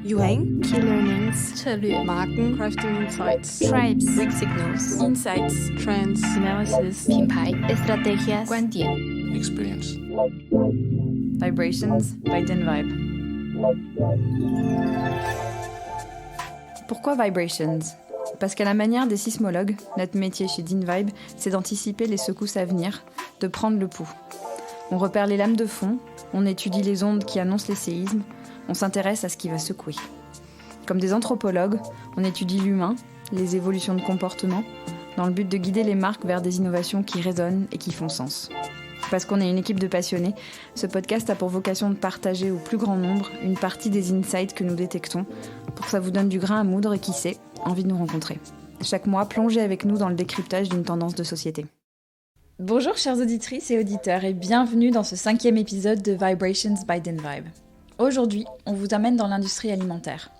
Yuan, Key Learnings, 策略 Marken, Crafting Insights, Tribes, Weak Signals, Insights, Trends, Analysis, 品牌 Estrategias, 观点 Experience. Vibrations by DinVibe. Pourquoi Vibrations ? Parce qu'à la manière des sismologues, notre métier chez DinVibe, c'est d'anticiper les secousses à venir, de prendre le pouls. On repère les lames de fond, on étudie les ondes qui annoncent les séismes, on s'intéresse à ce qui va secouer. Comme des anthropologues, on étudie l'humain, les évolutions de comportement, dans le but de guider les marques vers des innovations qui résonnent et qui font sens. Parce qu'on est une équipe de passionnés, ce podcast a pour vocation de partager au plus grand nombre une partie des insights que nous détectons, pour que ça vous donne du grain à moudre et qui sait, envie de nous rencontrer. Chaque mois, plongez avec nous dans le décryptage d'une tendance de société. Bonjour chères auditrices et auditeurs et bienvenue dans ce 5e épisode de Vibrations by DinVibe. Aujourd'hui, on vous amène dans l'industrie alimentaire.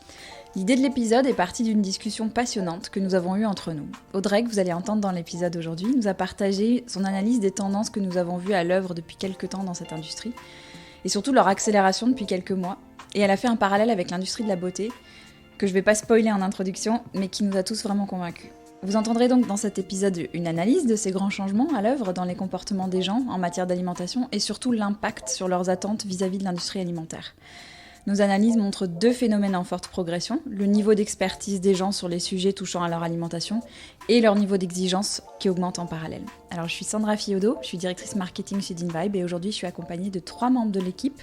L'idée de l'épisode est partie d'une discussion passionnante que nous avons eue entre nous. Audrey, que vous allez entendre dans l'épisode aujourd'hui, nous a partagé son analyse des tendances que nous avons vues à l'œuvre depuis quelques temps dans cette industrie, et surtout leur accélération depuis quelques mois. Et elle a fait un parallèle avec l'industrie de la beauté, que je ne vais pas spoiler en introduction, mais qui nous a tous vraiment convaincus. Vous entendrez donc dans cet épisode une analyse de ces grands changements à l'œuvre dans les comportements des gens en matière d'alimentation et surtout l'impact sur leurs attentes vis-à-vis de l'industrie alimentaire. Nos analyses montrent deux phénomènes en forte progression, le niveau d'expertise des gens sur les sujets touchant à leur alimentation et leur niveau d'exigence qui augmente en parallèle. Alors je suis Sandra Fiodo, je suis directrice marketing chez DinVibe et aujourd'hui je suis accompagnée de 3 membres de l'équipe,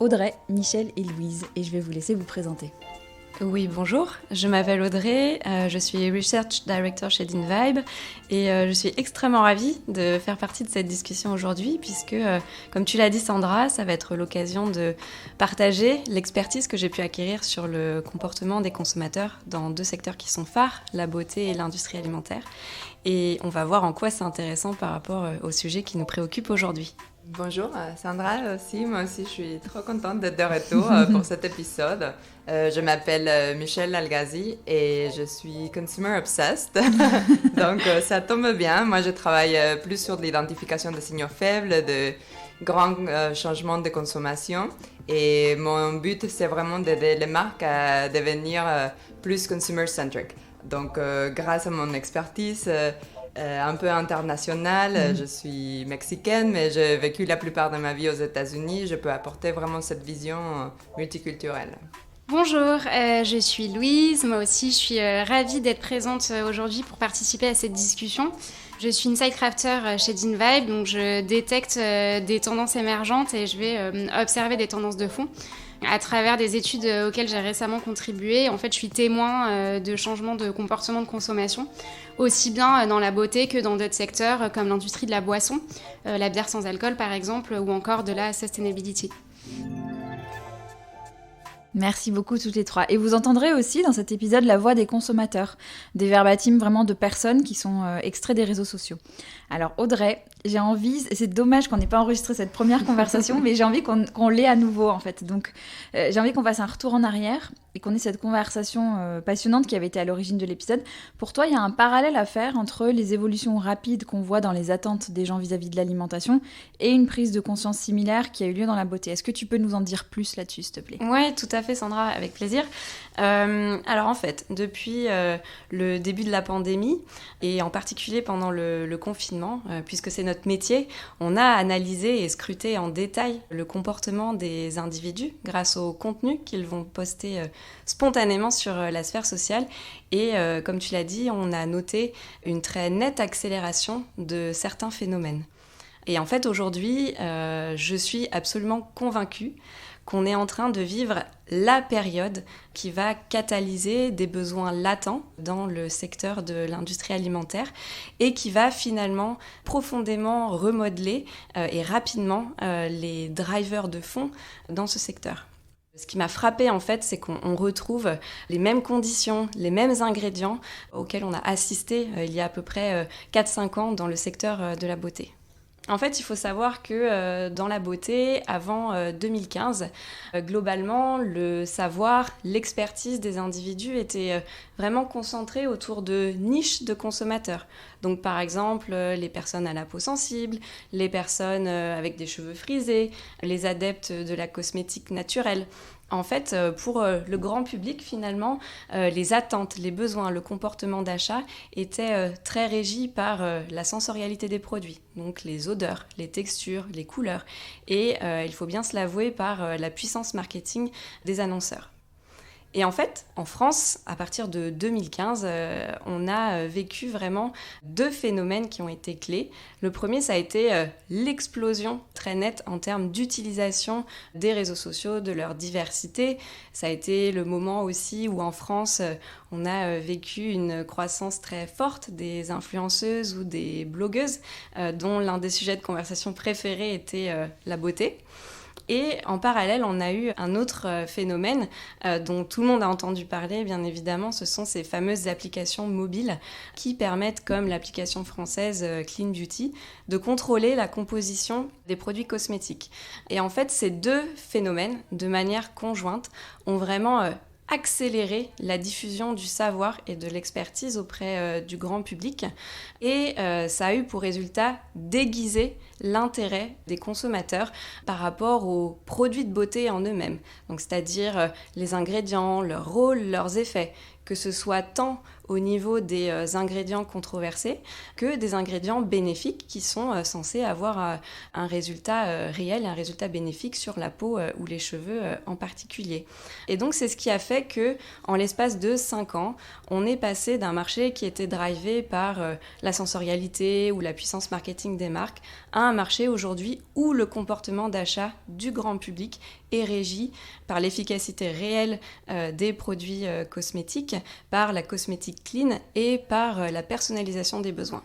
Audrey, Michel et Louise, et je vais vous laisser vous présenter. Oui, bonjour, je m'appelle Audrey, je suis Research Director chez DinVibe et je suis extrêmement ravie de faire partie de cette discussion aujourd'hui puisque, comme tu l'as dit Sandra, ça va être l'occasion de partager l'expertise que j'ai pu acquérir sur le comportement des consommateurs dans 2 secteurs qui sont phares, la beauté et l'industrie alimentaire. Et on va voir en quoi c'est intéressant par rapport au sujet qui nous préoccupe aujourd'hui. Bonjour Sandra aussi, moi aussi je suis trop contente d'être de retour pour cet épisode. Je m'appelle Michel Algazi et je suis consumer obsessed, donc ça tombe bien. Moi je travaille plus sur l'identification des signaux faibles, de grands changements de consommation et mon but c'est vraiment d'aider les marques à devenir plus consumer-centric. Donc grâce à mon expertise un peu internationale, je suis mexicaine mais j'ai vécu la plupart de ma vie aux États-Unis, je peux apporter vraiment cette vision multiculturelle. Bonjour, je suis Louise, moi aussi je suis ravie d'être présente aujourd'hui pour participer à cette discussion. Je suis insight crafter chez DinVibe, donc je détecte des tendances émergentes et je vais observer des tendances de fond. À travers des études auxquelles j'ai récemment contribué, en fait, je suis témoin de changements de comportement de consommation, aussi bien dans la beauté que dans d'autres secteurs comme l'industrie de la boisson, la bière sans alcool par exemple, ou encore de la sustainability. Merci beaucoup toutes les 3. Et vous entendrez aussi dans cet épisode la voix des consommateurs, des verbatims vraiment de personnes qui sont extraits des réseaux sociaux. Alors Audrey, j'ai envie, c'est dommage qu'on n'ait pas enregistré cette première conversation, mais j'ai envie qu'on l'ait à nouveau en fait. Donc j'ai envie qu'on fasse un retour en arrière et qu'on ait cette conversation passionnante qui avait été à l'origine de l'épisode. Pour toi, il y a un parallèle à faire entre les évolutions rapides qu'on voit dans les attentes des gens vis-à-vis de l'alimentation et une prise de conscience similaire qui a eu lieu dans la beauté. Est-ce que tu peux nous en dire plus là-dessus, s'il te plaît ? Ouais, tout à fait Sandra, avec plaisir. Alors en fait, depuis le début de la pandémie et en particulier pendant le confinement, puisque c'est notre métier, on a analysé et scruté en détail le comportement des individus grâce au contenu qu'ils vont poster spontanément sur la sphère sociale. Et comme tu l'as dit, on a noté une très nette accélération de certains phénomènes. Et en fait, aujourd'hui, je suis absolument convaincue qu'on est en train de vivre la période qui va catalyser des besoins latents dans le secteur de l'industrie alimentaire et qui va finalement profondément remodeler et rapidement les drivers de fond dans ce secteur. Ce qui m'a frappée en fait, c'est qu'on retrouve les mêmes conditions, les mêmes ingrédients auxquels on a assisté il y a à peu près 4-5 ans dans le secteur de la beauté. En fait, il faut savoir que dans la beauté, avant 2015, globalement, le savoir, l'expertise des individus était vraiment concentrée autour de niches de consommateurs. Donc par exemple, les personnes à la peau sensible, les personnes avec des cheveux frisés, les adeptes de la cosmétique naturelle. En fait, pour le grand public, finalement, les attentes, les besoins, le comportement d'achat étaient très régis par la sensorialité des produits, donc les odeurs, les textures, les couleurs, et il faut bien se l'avouer, par la puissance marketing des annonceurs. Et en fait, en France, à partir de 2015, on a vécu vraiment 2 phénomènes qui ont été clés. Le premier, ça a été l'explosion très nette en termes d'utilisation des réseaux sociaux, de leur diversité. Ça a été le moment aussi où en France, on a vécu une croissance très forte des influenceuses ou des blogueuses, dont l'un des sujets de conversation préférés était la beauté. Et en parallèle, on a eu un autre phénomène dont tout le monde a entendu parler, bien évidemment, ce sont ces fameuses applications mobiles qui permettent, comme l'application française Clean Beauty, de contrôler la composition des produits cosmétiques. Et en fait, ces 2 phénomènes, de manière conjointe, ont vraiment accélérer la diffusion du savoir et de l'expertise auprès du grand public. Et ça a eu pour résultat d'aiguiser l'intérêt des consommateurs par rapport aux produits de beauté en eux-mêmes. Donc, c'est-à-dire les ingrédients, leur rôle, leurs effets, que ce soit tant au niveau des ingrédients controversés que des ingrédients bénéfiques qui sont censés avoir un résultat réel et un résultat bénéfique sur la peau ou les cheveux en particulier. Et donc c'est ce qui a fait que, en l'espace de 5 ans, on est passé d'un marché qui était drivé par la sensorialité ou la puissance marketing des marques à un marché aujourd'hui où le comportement d'achat du grand public est régi par l'efficacité réelle des produits cosmétiques, par la cosmétique clean et par la personnalisation des besoins.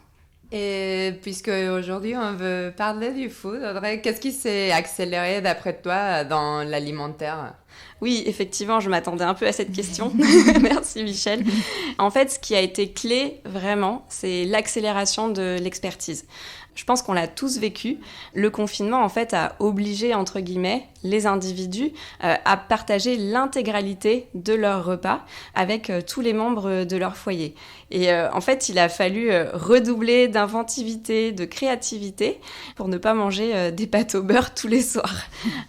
Et puisque aujourd'hui on veut parler du food, Audrey, qu'est-ce qui s'est accéléré d'après toi dans l'alimentaire ? Oui, effectivement, je m'attendais un peu à cette question. Merci Michel. En fait, ce qui a été clé, vraiment, c'est l'accélération de l'expertise. Je pense qu'on l'a tous vécu. Le confinement, en fait, a obligé, entre guillemets, les individus à partager l'intégralité de leur repas avec tous les membres de leur foyer. Et en fait, il a fallu redoubler d'inventivité, de créativité pour ne pas manger des pâtes au beurre tous les soirs.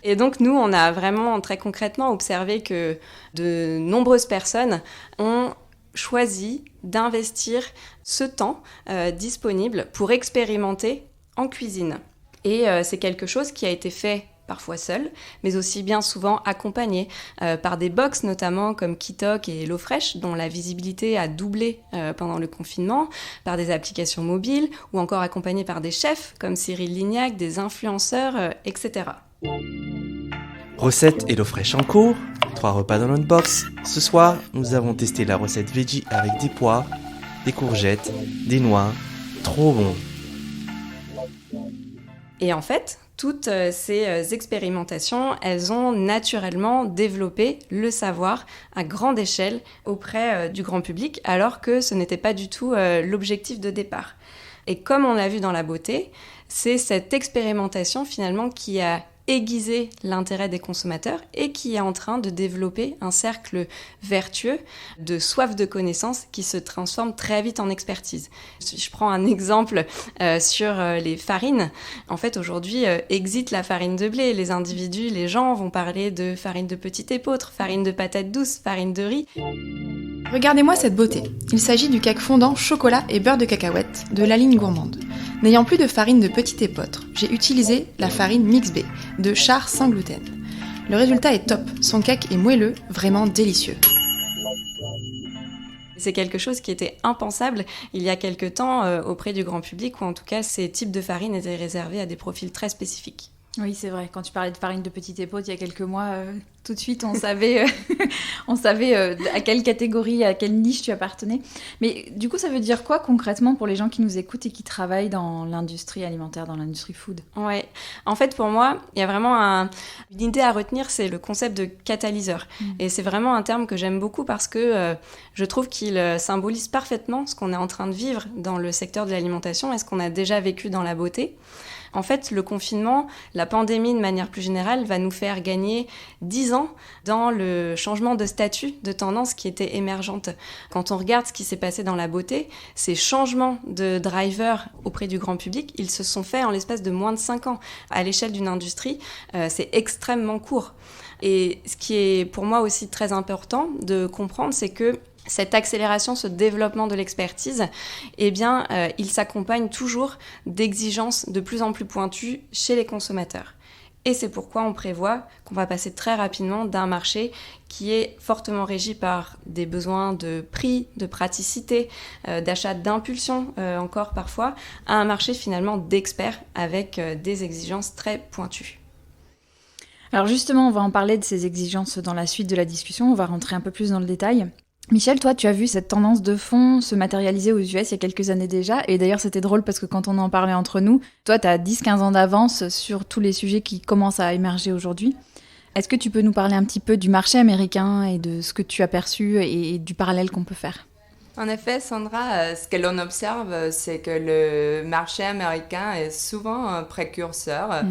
Et donc, nous, on a vraiment très concrètement observé que de nombreuses personnes ont choisi d'investir ce temps disponible pour expérimenter en cuisine. Et c'est quelque chose qui a été fait parfois seul, mais aussi bien souvent accompagné par des box notamment comme Kitok et HelloFresh, dont la visibilité a doublé pendant le confinement, par des applications mobiles, ou encore accompagné par des chefs comme Cyril Lignac, des influenceurs, etc. Recette HelloFresh en cours, 3 repas dans notre box. Ce soir, nous avons testé la recette veggie avec des pois, des courgettes, des noix. Trop bon! Et en fait, toutes ces expérimentations, elles ont naturellement développé le savoir à grande échelle auprès du grand public, alors que ce n'était pas du tout l'objectif de départ. Et comme on l'a vu dans la beauté, c'est cette expérimentation finalement qui a aiguiser l'intérêt des consommateurs et qui est en train de développer un cercle vertueux de soif de connaissances qui se transforme très vite en expertise. Si je prends un exemple sur les farines, en fait aujourd'hui existe la farine de blé. Les individus, les gens vont parler de farine de petit épeautre, farine de patates douces, farine de riz. Regardez-moi cette beauté. Il s'agit du cake fondant chocolat et beurre de cacahuète de la ligne gourmande. N'ayant plus de farine de petit épeautre, j'ai utilisé la farine Mix B de Char sans gluten. Le résultat est top, son cake est moelleux, vraiment délicieux. C'est quelque chose qui était impensable il y a quelque temps auprès du grand public, ou en tout cas ces types de farines étaient réservés à des profils très spécifiques. Oui, c'est vrai. Quand tu parlais de farine de petit épeautre il y a quelques mois, Tout de suite, on savait, à quelle catégorie, à quelle niche tu appartenais. Mais du coup, ça veut dire quoi concrètement pour les gens qui nous écoutent et qui travaillent dans l'industrie alimentaire, dans l'industrie food ? Ouais. En fait, pour moi, il y a vraiment une idée à retenir, c'est le concept de catalyseur. Et c'est vraiment un terme que j'aime beaucoup parce que je trouve qu'il symbolise parfaitement ce qu'on est en train de vivre dans le secteur de l'alimentation et ce qu'on a déjà vécu dans la beauté. En fait, le confinement, la pandémie de manière plus générale, va nous faire gagner 10 ans dans le changement de statut, de tendance qui était émergente. Quand on regarde ce qui s'est passé dans la beauté, ces changements de driver auprès du grand public, ils se sont faits en l'espace de moins de 5 ans. À l'échelle d'une industrie, c'est extrêmement court. Et ce qui est pour moi aussi très important de comprendre, c'est que cette accélération, ce développement de l'expertise, eh bien, il s'accompagne toujours d'exigences de plus en plus pointues chez les consommateurs. Et c'est pourquoi on prévoit qu'on va passer très rapidement d'un marché qui est fortement régi par des besoins de prix, de praticité, d'achat d'impulsion encore parfois, à un marché finalement d'experts avec des exigences très pointues. Alors justement, on va en parler de ces exigences dans la suite de la discussion, on va rentrer un peu plus dans le détail. Michel, toi, tu as vu cette tendance de fond se matérialiser aux US il y a quelques années déjà. Et d'ailleurs, c'était drôle parce que quand on en parlait entre nous, toi, tu as 10-15 ans d'avance sur tous les sujets qui commencent à émerger aujourd'hui. Est-ce que tu peux nous parler un petit peu du marché américain et de ce que tu as perçu et du parallèle qu'on peut faire ? En effet, Sandra, ce que l'on observe, c'est que le marché américain est souvent précurseur,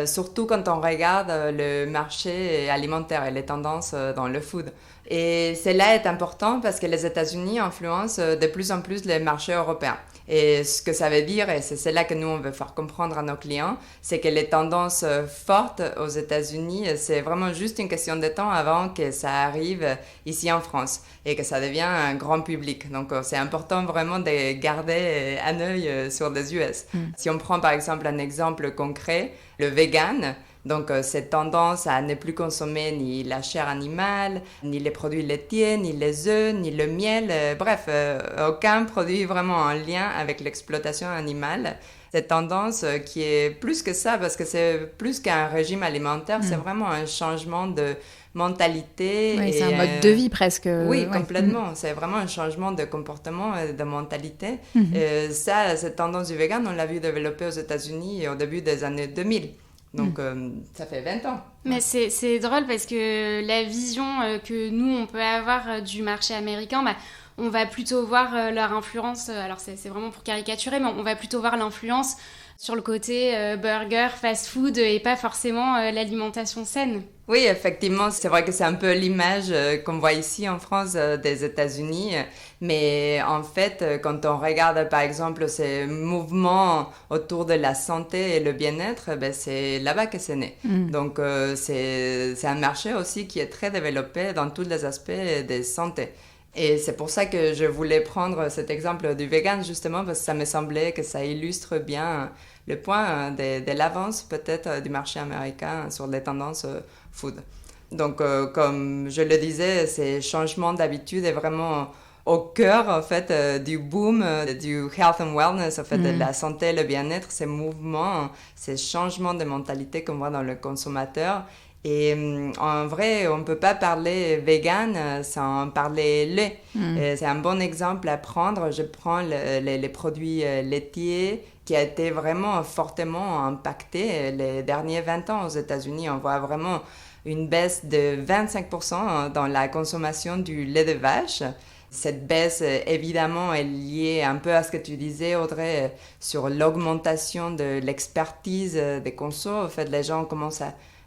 surtout quand on regarde le marché alimentaire et les tendances dans le food. Et cela est important parce que les États-Unis influencent de plus en plus les marchés européens. Et ce que ça veut dire, et c'est cela que nous on veut faire comprendre à nos clients, c'est que les tendances fortes aux États-Unis, c'est vraiment juste une question de temps avant que ça arrive ici en France et que ça devienne un grand public. Donc c'est important vraiment de garder un œil sur les US. Si on prend par exemple un exemple concret, le vegan. Donc, cette tendance à ne plus consommer ni la chair animale, ni les produits laitiers, ni les œufs, ni le miel, bref, aucun produit vraiment en lien avec l'exploitation animale. Cette tendance qui est plus que ça, parce que c'est plus qu'un régime alimentaire, c'est vraiment un changement de mentalité. Oui, c'est un mode de vie presque. Oui, complètement. C'est vraiment un changement de comportement et de mentalité. Cette tendance du vegan, on l'a vu développer aux États-Unis au début des années 2000. Donc, ça fait 20 ans. Mais c'est drôle parce que la vision que nous, on peut avoir du marché américain, on va plutôt voir leur influence, alors c'est vraiment pour caricaturer, mais on va plutôt voir l'influence sur le côté burger, fast-food et pas forcément l'alimentation saine. Oui, effectivement, c'est vrai que c'est un peu l'image qu'on voit ici en France des États-Unis, mais en fait, quand on regarde par exemple ces mouvements autour de la santé et le bien-être, c'est là-bas que c'est né. Donc c'est un marché aussi qui est très développé dans tous les aspects de santé. Et c'est pour ça que je voulais prendre cet exemple du vegan, justement, parce que ça me semblait que ça illustre bien le point de l'avance peut-être du marché américain sur les tendances food. Donc, comme je le disais, ces changements d'habitude est vraiment au cœur, en fait, du boom du health and wellness, en fait, de la santé, le bien-être, ces mouvements, ces changements de mentalité qu'on voit dans le consommateur. Et en vrai, on ne peut pas parler vegan sans parler lait. C'est un bon exemple à prendre. Je prends les produits laitiers qui a été vraiment fortement impacté les derniers 20 ans aux États-Unis. On voit vraiment une baisse de 25% dans la consommation du lait de vache. Cette baisse, évidemment, est liée un peu à ce que tu disais, Audrey, sur l'augmentation de l'expertise des consos. En fait, les gens commencent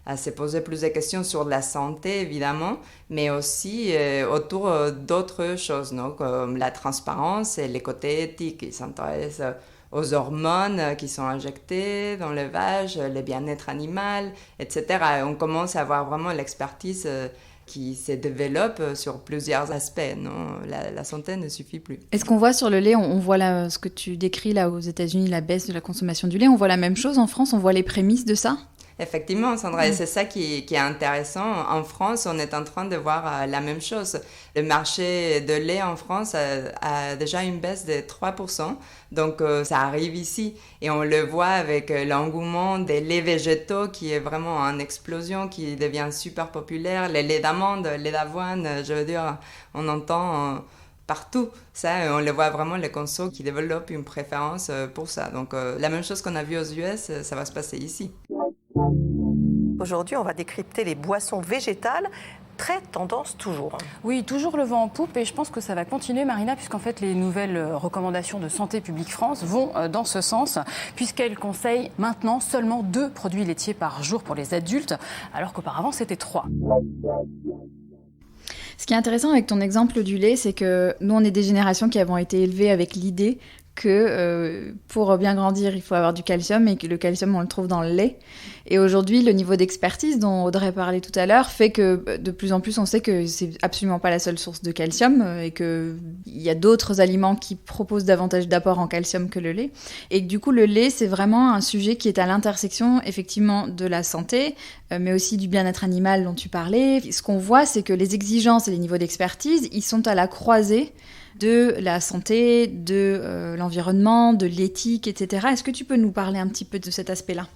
à se poser plus de questions sur la santé, évidemment, mais aussi autour d'autres choses, non? Comme la transparence et les côtés éthiques. Ils s'intéressent aux hormones qui sont injectées dans l'élevage, le bien-être animal, etc. Et on commence à avoir vraiment l'expertise qui se développe sur plusieurs aspects. Non, la santé ne suffit plus. Est-ce qu'on voit sur le lait, on voit là, ce que tu décris là aux États-Unis, la baisse de la consommation du lait, on voit la même chose en France, on voit les prémices de ça ? Effectivement, Sandra, et c'est ça qui est intéressant. En France, on est en train de voir la même chose. Le marché de lait en France a déjà une baisse de 3%. Donc, ça arrive ici. Et on le voit avec l'engouement des laits végétaux qui est vraiment en explosion, qui devient super populaire. Les laits d'amande, les d'avoine, je veux dire, on entend partout. Ça, on le voit vraiment, les consos qui développent une préférence pour ça. Donc, la même chose qu'on a vu aux US, ça va se passer ici. Aujourd'hui, on va décrypter les boissons végétales. Très tendance toujours. Oui, toujours le vent en poupe et je pense que ça va continuer, Marina, puisqu'en fait les nouvelles recommandations de Santé publique France vont dans ce sens, puisqu'elles conseillent maintenant seulement 2 produits laitiers par jour pour les adultes, alors qu'auparavant c'était 3. Ce qui est intéressant avec ton exemple du lait, c'est que nous, on est des générations qui avons été élevées avec l'idée que pour bien grandir, il faut avoir du calcium et que le calcium, on le trouve dans le lait. Et aujourd'hui, le niveau d'expertise dont Audrey parlait tout à l'heure fait que de plus en plus, on sait que c'est absolument pas la seule source de calcium et qu'il y a d'autres aliments qui proposent davantage d'apport en calcium que le lait. Et que, du coup, le lait, c'est vraiment un sujet qui est à l'intersection, effectivement, de la santé, mais aussi du bien-être animal dont tu parlais. Ce qu'on voit, c'est que les exigences et les niveaux d'expertise, ils sont à la croisée de la santé, de l'environnement, de l'éthique, etc. Est-ce que tu peux nous parler un petit peu de cet aspect-là ?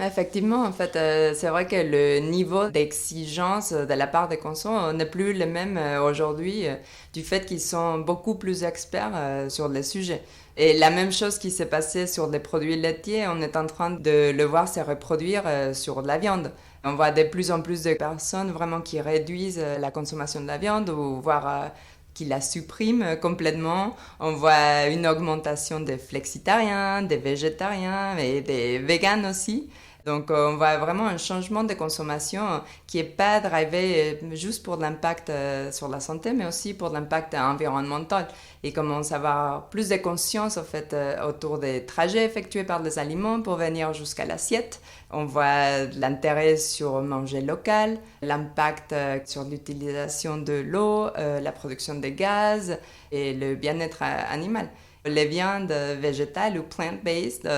Effectivement, en fait, c'est vrai que le niveau d'exigence de la part des consommateurs n'est plus le même aujourd'hui du fait qu'ils sont beaucoup plus experts sur les sujets. Et la même chose qui s'est passée sur les produits laitiers, on est en train de le voir se reproduire sur de la viande. On voit de plus en plus de personnes vraiment qui réduisent la consommation de la viande ou voire qui la suppriment complètement. On voit une augmentation des flexitariens, des végétariens et des véganes aussi. Donc, on voit vraiment un changement de consommation qui n'est pas drivé juste pour l'impact sur la santé, mais aussi pour l'impact environnemental. Il commence à avoir plus de conscience, en fait, autour des trajets effectués par les aliments pour venir jusqu'à l'assiette. On voit l'intérêt sur manger local, l'impact sur l'utilisation de l'eau, la production de gaz et le bien-être animal. Les viandes végétales ou plant-based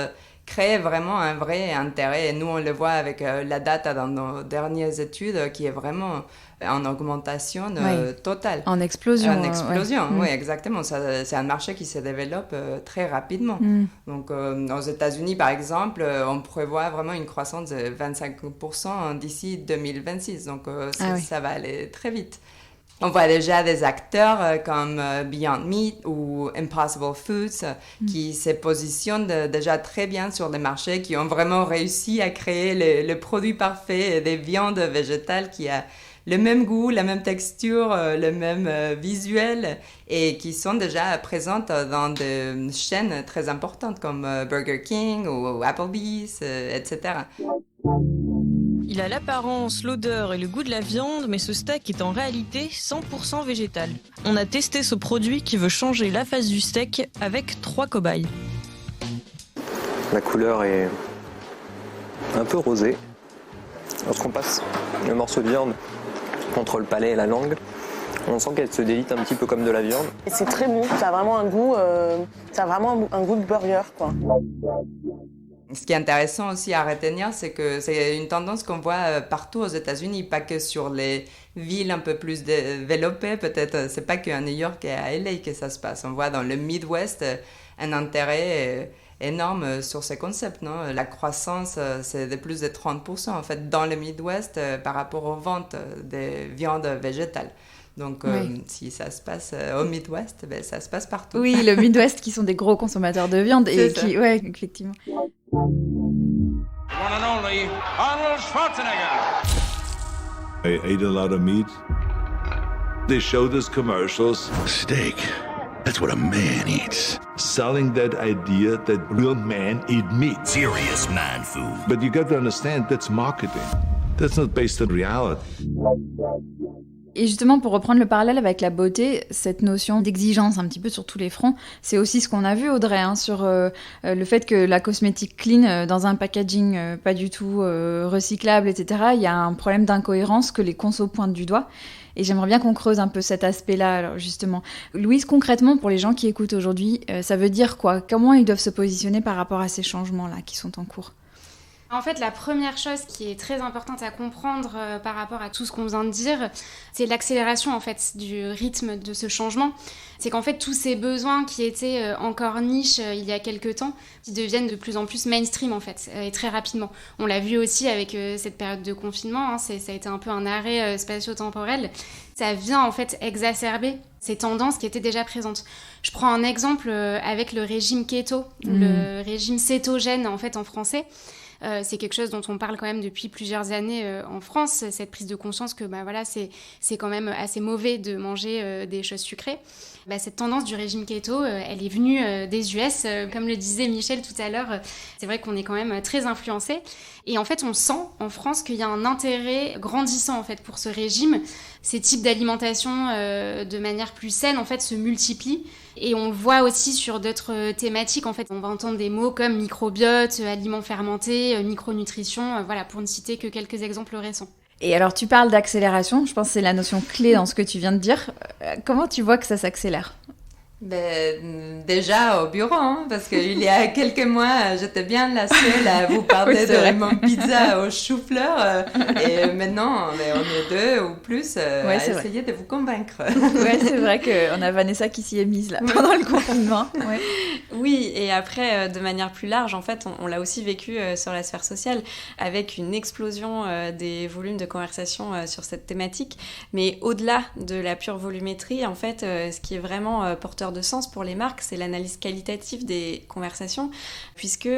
crée vraiment un vrai intérêt. Et nous, on le voit avec la data dans nos dernières études qui est vraiment en augmentation totale. En explosion. En explosion, oui, exactement. C'est un marché qui se développe très rapidement. Donc, aux États-Unis, par exemple, on prévoit vraiment une croissance de 25% d'ici 2026. Donc, ça va aller très vite. On voit déjà des acteurs comme Beyond Meat ou Impossible Foods qui se positionnent déjà très bien sur les marchés, qui ont vraiment réussi à créer le produit parfait des viandes végétales qui a le même goût, la même texture, le même visuel et qui sont déjà présentes dans des chaînes très importantes comme Burger King ou Applebee's, etc. Il a l'apparence, l'odeur et le goût de la viande, mais ce steak est en réalité 100% végétal. On a testé ce produit qui veut changer la face du steak avec 3 cobayes. La couleur est un peu rosée. Lorsqu'on passe le morceau de viande contre le palais et la langue, on sent qu'elle se délite un petit peu comme de la viande. Et c'est très bon, ça a vraiment un goût, un goût de burger, quoi. Ce qui est intéressant aussi à retenir, c'est que c'est une tendance qu'on voit partout aux États-Unis, pas que sur les villes un peu plus développées. Peut-être, c'est pas qu'à New York et à LA que ça se passe. On voit dans le Midwest un intérêt énorme sur ces concepts, non? La croissance, c'est de plus de 30% en fait dans le Midwest par rapport aux ventes des viandes végétales. Donc, si ça se passe au Midwest, ça se passe partout. Oui, le Midwest qui sont des gros consommateurs de viande et qui, effectivement. One and only Arnold Schwarzenegger. I ate a lot of meat. They showed us commercials. Steak. That's what a man eats. Selling that idea that real men eat meat. Serious man food. But you got to understand, that's marketing. That's not based on reality. Et justement, pour reprendre le parallèle avec la beauté, cette notion d'exigence un petit peu sur tous les fronts, c'est aussi ce qu'on a vu, Audrey, sur le fait que la cosmétique clean, dans un packaging pas du tout recyclable, etc., il y a un problème d'incohérence que les consos pointent du doigt. Et j'aimerais bien qu'on creuse un peu cet aspect-là, alors justement. Louise, concrètement, pour les gens qui écoutent aujourd'hui, ça veut dire quoi ? Comment ils doivent se positionner par rapport à ces changements-là qui sont en cours ? En fait, la première chose qui est très importante à comprendre par rapport à tout ce qu'on vient de dire, c'est l'accélération en fait du rythme de ce changement. C'est qu'en fait, tous ces besoins qui étaient encore niches il y a quelques temps, qui deviennent de plus en plus mainstream en fait, et très rapidement. On l'a vu aussi avec cette période de confinement, ça a été un peu un arrêt spatio-temporel. Ça vient en fait exacerber ces tendances qui étaient déjà présentes. Je prends un exemple avec le régime keto, le régime cétogène en fait en français. C'est quelque chose dont on parle quand même depuis plusieurs années en France, cette prise de conscience que c'est quand même assez mauvais de manger des choses sucrées. Cette tendance du régime keto, elle est venue des US, comme le disait Michel tout à l'heure, c'est vrai qu'on est quand même très influencé. Et en fait, on sent en France qu'il y a un intérêt grandissant en fait pour ce régime. Ces types d'alimentation de manière plus saine en fait se multiplient. Et on le voit aussi sur d'autres thématiques. En fait, on va entendre des mots comme microbiote, aliments fermentés, micronutrition, pour ne citer que quelques exemples récents. Et alors, tu parles d'accélération, je pense que c'est la notion clé dans ce que tu viens de dire. Comment tu vois que ça s'accélère ? Déjà au bureau, parce qu'il y a quelques mois, j'étais bien la seule à vous parler de mon pizza au chou-fleur. Et maintenant, on est deux ou plus à essayer de vous convaincre. Ouais, c'est vrai qu'on a Vanessa qui s'y est mise là, pendant le confinement. Ouais. Oui, et après, de manière plus large, en fait, on l'a aussi vécu sur la sphère sociale, avec une explosion des volumes de conversation sur cette thématique. Mais au-delà de la pure volumétrie, en fait, ce qui est vraiment porteur de sens pour les marques, c'est l'analyse qualitative des conversations, puisque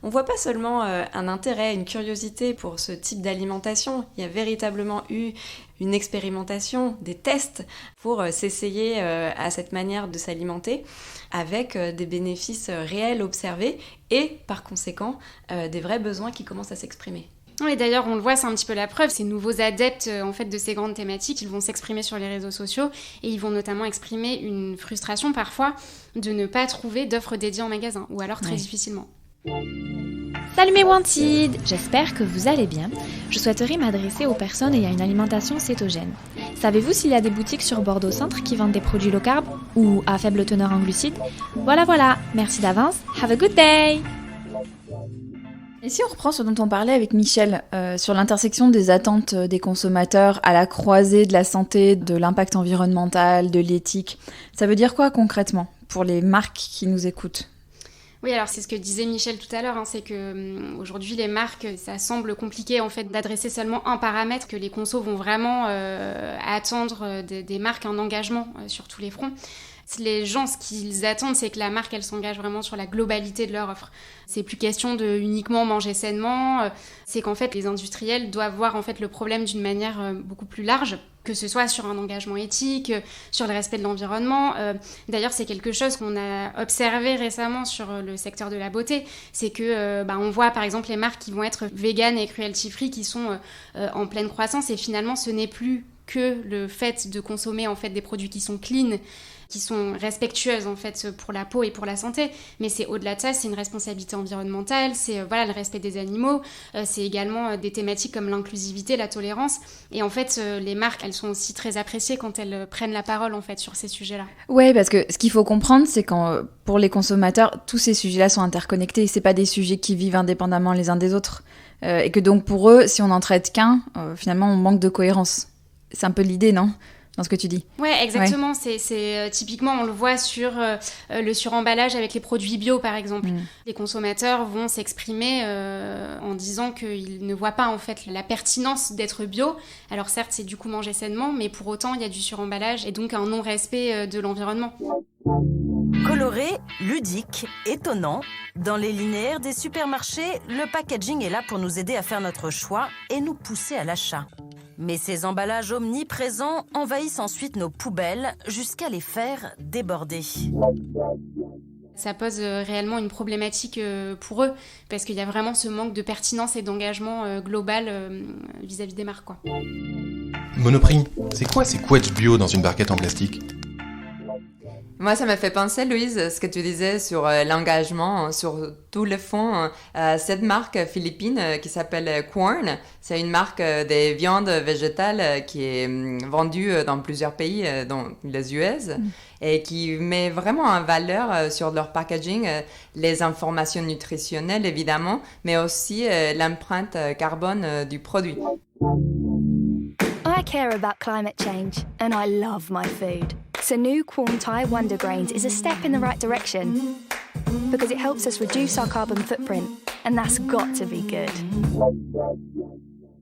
on voit pas seulement un intérêt, une curiosité pour ce type d'alimentation. Il y a véritablement eu une expérimentation, des tests pour s'essayer à cette manière de s'alimenter, avec des bénéfices réels observés et par conséquent des vrais besoins qui commencent à s'exprimer. Et d'ailleurs, on le voit, c'est un petit peu la preuve. Ces nouveaux adeptes en fait, de ces grandes thématiques, ils vont s'exprimer sur les réseaux sociaux et ils vont notamment exprimer une frustration parfois de ne pas trouver d'offres dédiées en magasin ou alors très difficilement. Salut mes Wanted, j'espère que vous allez bien. Je souhaiterais m'adresser aux personnes ayant une alimentation cétogène. Savez-vous s'il y a des boutiques sur Bordeaux Centre qui vendent des produits low carb ou à faible teneur en glucides ? Voilà, merci d'avance, have a good day! Et si on reprend ce dont on parlait avec Michel, sur l'intersection des attentes des consommateurs à la croisée de la santé, de l'impact environnemental, de l'éthique, ça veut dire quoi concrètement pour les marques qui nous écoutent ? Oui, alors c'est ce que disait Michel tout à l'heure, c'est que aujourd'hui les marques, ça semble compliqué en fait d'adresser seulement un paramètre, que les consos vont vraiment attendre des marques un engagement sur tous les fronts. Les gens, ce qu'ils attendent, c'est que la marque, elle s'engage vraiment sur la globalité de leur offre. C'est plus question de uniquement manger sainement, c'est qu'en fait, les industriels doivent voir en fait le problème d'une manière beaucoup plus large, que ce soit sur un engagement éthique, sur le respect de l'environnement. D'ailleurs, c'est quelque chose qu'on a observé récemment sur le secteur de la beauté, c'est que on voit par exemple les marques qui vont être véganes et cruelty-free qui sont en pleine croissance, et finalement, ce n'est plus que le fait de consommer en fait des produits qui sont clean, qui sont respectueuses en fait pour la peau et pour la santé, mais c'est au-delà de ça, c'est une responsabilité environnementale, c'est le respect des animaux, c'est également des thématiques comme l'inclusivité, la tolérance, et en fait les marques, elles sont aussi très appréciées quand elles prennent la parole en fait sur ces sujets-là. Ouais, parce que ce qu'il faut comprendre, c'est que pour les consommateurs, tous ces sujets-là sont interconnectés, c'est pas des sujets qui vivent indépendamment les uns des autres, et que donc pour eux, si on n'en traite qu'un, finalement on manque de cohérence. C'est un peu l'idée, non ? Dans ce que tu dis. Ouais, exactement. Ouais. C'est typiquement, on le voit sur le suremballage avec les produits bio, par exemple. Les consommateurs vont s'exprimer en disant qu'ils ne voient pas en fait la pertinence d'être bio. Alors certes, c'est du coup manger sainement, mais pour autant, il y a du suremballage et donc un non-respect de l'environnement. Coloré, ludique, étonnant, dans les linéaires des supermarchés, le packaging est là pour nous aider à faire notre choix et nous pousser à l'achat. Mais ces emballages omniprésents envahissent ensuite nos poubelles jusqu'à les faire déborder. Ça pose réellement une problématique pour eux, parce qu'il y a vraiment ce manque de pertinence et d'engagement global vis-à-vis des marques, quoi. Monoprix, c'est quoi ces couettes bio dans une barquette en plastique ? Moi, ça me fait penser, Louise, ce que tu disais sur l'engagement, sur tout le fond. Cette marque philippine qui s'appelle Quorn, c'est une marque des viandes végétales qui est vendue dans plusieurs pays, dont les US, et qui met vraiment en valeur sur leur packaging les informations nutritionnelles, évidemment, mais aussi l'empreinte carbone du produit. I care about climate change, and I love my food. So new Quorn Thai Wonder Grains is a step in the right direction because it helps us reduce our carbon footprint, and that's got to be good.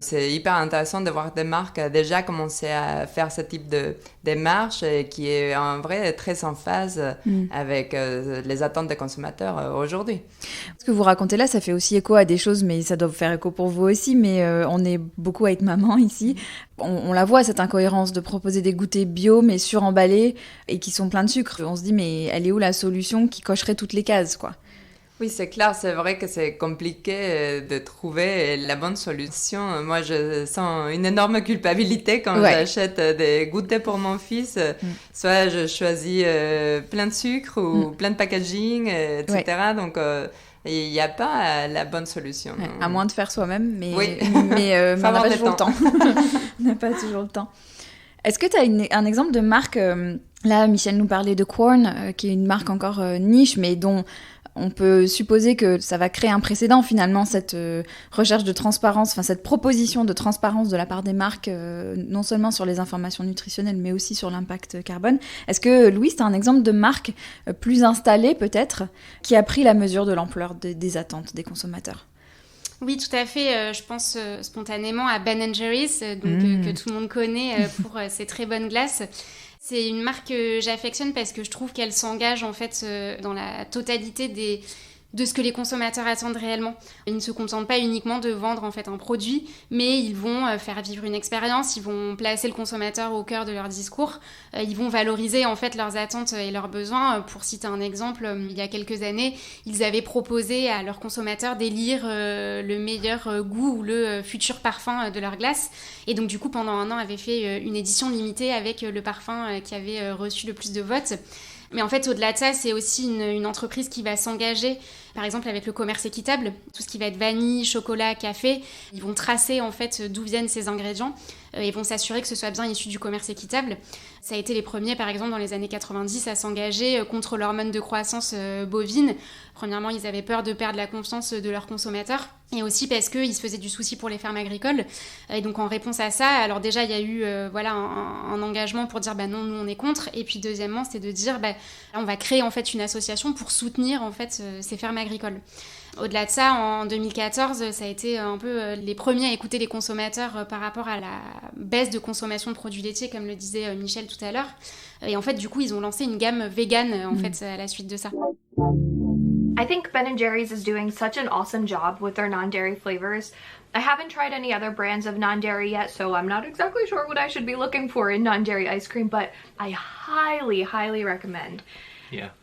C'est hyper intéressant de voir des marques déjà commencer à faire ce type de démarche qui est en vrai très en phase avec les attentes des consommateurs aujourd'hui. Ce que vous racontez là, ça fait aussi écho à des choses, mais ça doit faire écho pour vous aussi, mais on est beaucoup à être maman ici. On la voit, cette incohérence de proposer des goûters bio, mais suremballés et qui sont pleins de sucre. On se dit, mais elle est où la solution qui cocherait toutes les cases, quoi ? Oui, c'est clair, c'est vrai que c'est compliqué de trouver la bonne solution. Moi, je sens une énorme culpabilité quand j'achète des goûters pour mon fils. Soit je choisis plein de sucre ou plein de packaging, etc. Donc, il n'y a pas la bonne solution. À moins de faire soi-même, mais on n'a pas toujours le temps. On n'a pas toujours le temps. Est-ce que tu as un exemple de marque là, Michel nous parlait de Quorn, qui est une marque encore niche, mais dont on peut supposer que ça va créer un précédent finalement, cette recherche de transparence, enfin cette proposition de transparence de la part des marques, non seulement sur les informations nutritionnelles, mais aussi sur l'impact carbone. Est-ce que, Louise, tu as un exemple de marque plus installée peut-être, qui a pris la mesure de l'ampleur des attentes des consommateurs ? Oui, tout à fait. Je pense spontanément à Ben & Jerry's, que tout le monde connaît pour ses très bonnes glaces. C'est une marque que j'affectionne parce que je trouve qu'elle s'engage en fait dans la totalité de ce que les consommateurs attendent réellement. Ils ne se contentent pas uniquement de vendre en fait un produit, mais ils vont faire vivre une expérience, ils vont placer le consommateur au cœur de leur discours, ils vont valoriser en fait leurs attentes et leurs besoins. Pour citer un exemple, il y a quelques années, ils avaient proposé à leurs consommateurs d'élire le meilleur goût ou le futur parfum de leur glace. Et donc du coup, pendant un an, avaient fait une édition limitée avec le parfum qui avait reçu le plus de votes. Mais en fait, au-delà de ça, c'est aussi une entreprise qui va s'engager, par exemple avec le commerce équitable, tout ce qui va être vanille, chocolat, café. Ils vont tracer en fait d'où viennent ces ingrédients et vont s'assurer que ce soit bien issu du commerce équitable. Ça a été les premiers, par exemple, dans les années 90 à s'engager contre l'hormone de croissance bovine. Premièrement, ils avaient peur de perdre la confiance de leurs consommateurs et aussi parce qu'ils se faisaient du souci pour les fermes agricoles. Et donc, en réponse à ça, alors déjà, il y a eu un engagement pour dire non, nous, on est contre. Et puis, deuxièmement, c'était de dire on va créer en fait une association pour soutenir en fait ces fermes agricoles. Au-delà de ça, en 2014, ça a été un peu les premiers à écouter les consommateurs par rapport à la baisse de consommation de produits laitiers, comme le disait Michel tout à l'heure. Et en fait, du coup, ils ont lancé une gamme vegan en fait, à la suite de ça. I think Ben & Jerry's is doing such an awesome job with their non-dairy flavors. I haven't tried any other brands of non-dairy yet, so I'm not exactly sure what I should be looking for in non-dairy ice cream, but I highly, highly recommend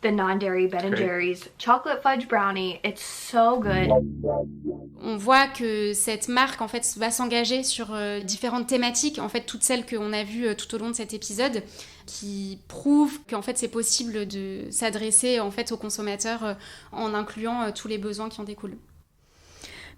the non-dairy Ben & Jerry's chocolate fudge brownie. It's so good. On voit que cette marque en fait va s'engager sur différentes thématiques, en fait toutes celles qu'on a vues tout au long de cet épisode, qui prouvent qu'en fait c'est possible de s'adresser en fait aux consommateurs en incluant tous les besoins qui en découlent.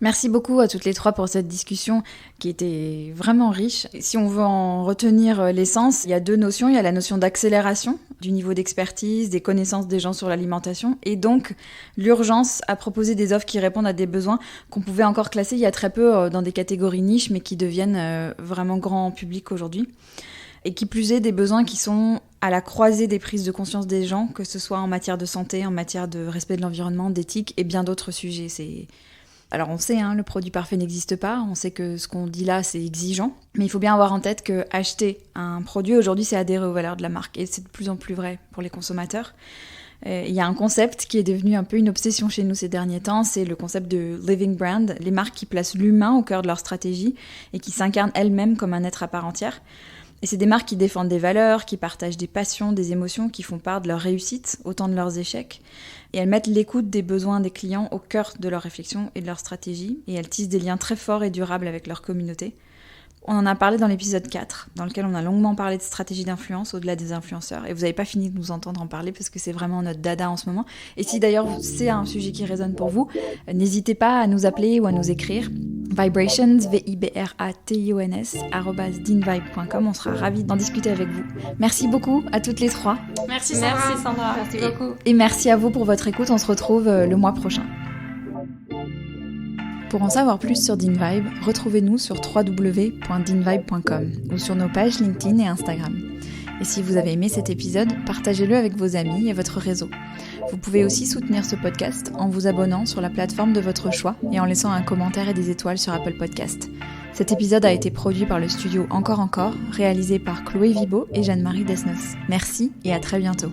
Merci beaucoup à toutes les trois pour cette discussion qui était vraiment riche. Si on veut en retenir l'essence, il y a deux notions. Il y a la notion d'accélération du niveau d'expertise, des connaissances des gens sur l'alimentation, et donc l'urgence à proposer des offres qui répondent à des besoins qu'on pouvait encore classer il y a très peu dans des catégories niches, mais qui deviennent vraiment grand public aujourd'hui. Et qui plus est, des besoins qui sont à la croisée des prises de conscience des gens, que ce soit en matière de santé, en matière de respect de l'environnement, d'éthique et bien d'autres sujets. Alors on sait, le produit parfait n'existe pas, on sait que ce qu'on dit là c'est exigeant, mais il faut bien avoir en tête que acheter un produit aujourd'hui c'est adhérer aux valeurs de la marque, et c'est de plus en plus vrai pour les consommateurs. Il y a un concept qui est devenu un peu une obsession chez nous ces derniers temps, c'est le concept de living brand, les marques qui placent l'humain au cœur de leur stratégie et qui s'incarnent elles-mêmes comme un être à part entière. Et c'est des marques qui défendent des valeurs, qui partagent des passions, des émotions, qui font part de leur réussite, autant de leurs échecs. Et elles mettent l'écoute des besoins des clients au cœur de leur réflexion et de leur stratégie. Et elles tissent des liens très forts et durables avec leur communauté. On en a parlé dans l'épisode 4, dans lequel on a longuement parlé de stratégie d'influence au-delà des influenceurs. Et vous n'avez pas fini de nous entendre en parler parce que c'est vraiment notre dada en ce moment. Et si d'ailleurs c'est un sujet qui résonne pour vous, n'hésitez pas à nous appeler ou à nous écrire. Vibrations, vibrations, @dinvibe.com. On sera ravis d'en discuter avec vous. Merci beaucoup à toutes les trois. Merci Sandra. Merci beaucoup. Et merci à vous pour votre écoute. On se retrouve le mois prochain. Pour en savoir plus sur DinVibe, retrouvez-nous sur www.dinvibe.com ou sur nos pages LinkedIn et Instagram. Et si vous avez aimé cet épisode, partagez-le avec vos amis et votre réseau. Vous pouvez aussi soutenir ce podcast en vous abonnant sur la plateforme de votre choix et en laissant un commentaire et des étoiles sur Apple Podcast. Cet épisode a été produit par le studio Encore, réalisé par Chloé Vibo et Jeanne-Marie Desnos. Merci et à très bientôt.